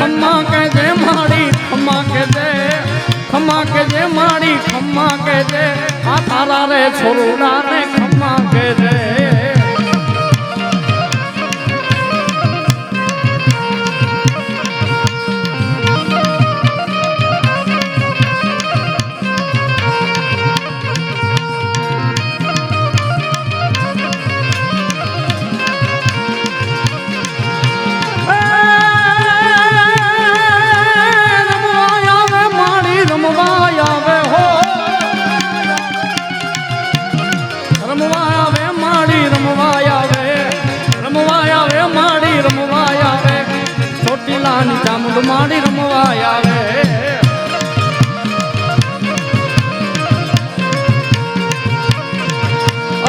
ખમ્મા કે જે માડી ખમ્મા કે જે ખમ્મા કે જે માડી ખમ્મા કે જે આ તારા રે છોરુડા ને ખમ્મા કે જે ચામુંડ માડી રમવા આવે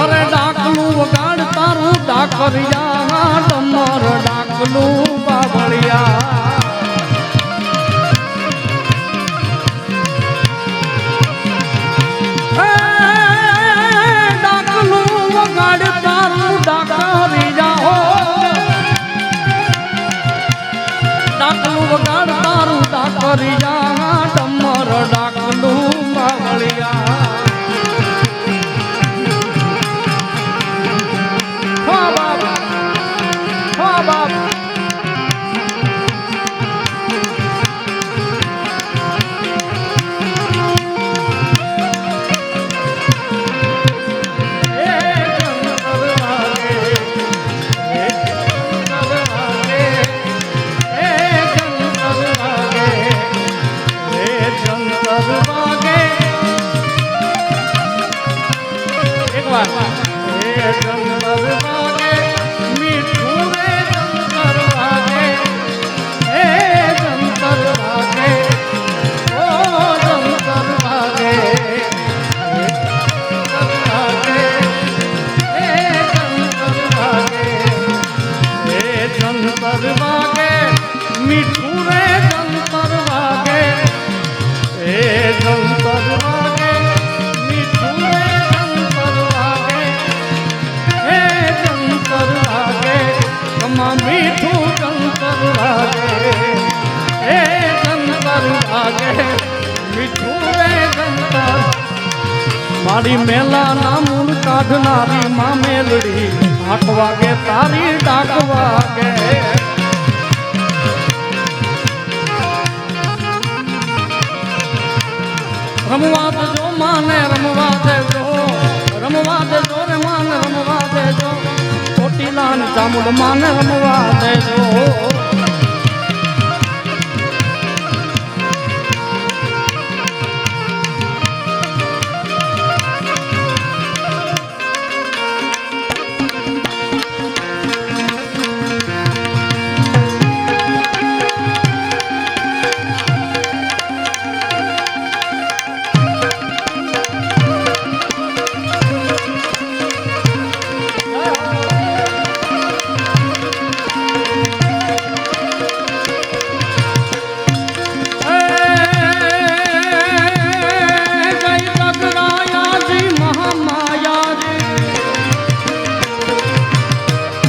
અરે ડાકલું વગાડ તારું ડાકરિયા ડમર ડાકલું બાબળિયા ડાકલું વગાડ તારું ડાકરિયા ડાકલું વગાડ તારું ડાકરિયા ડમર ડાકલું બાવળિયા હા બાપ હા બાપ મારી મેલા ના મૂળ કાઢનારી માં મેલડી 8 વાગે તારી ડાક વાગે રમવા દેજો માને રમવા દેજો રમવા દેજો રે માને રમવા દેજો ચોટીલા ને ચામુંડ માને રમવા દેજો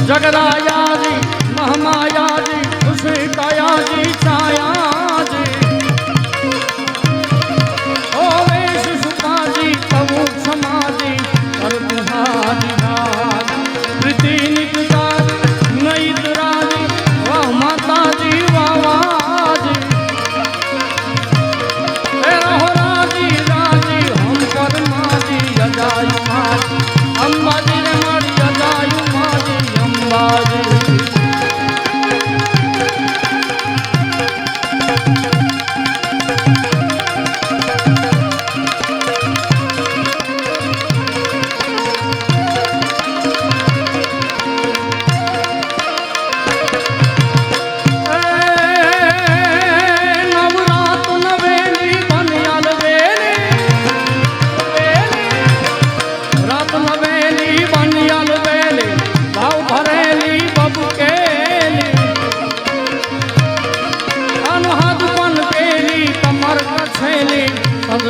जगराया जी महामाया जी खुशी काया जी छाया जी ओ वेश सुखा जी प्रभु क्षमा जी कर बुहारी राज प्रीति निकटा नई राजी वाह माता जी वाह जी रहो राजी राजी हम कर माजी अजायु माजी अंबाजी रे मारी अजायु माजी अंबाजी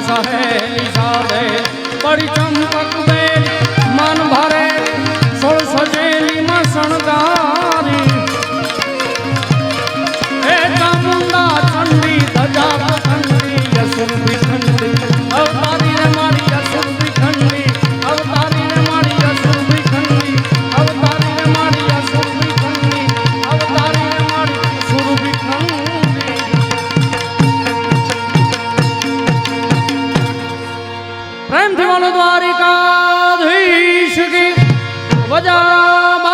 सहेली साधे बड़ी चंपक बेली मन भरे सोल सजेली में शणगारी हे चामुंडा પ્રેમથી બોલો દ્વારિકાધીશ કી વજા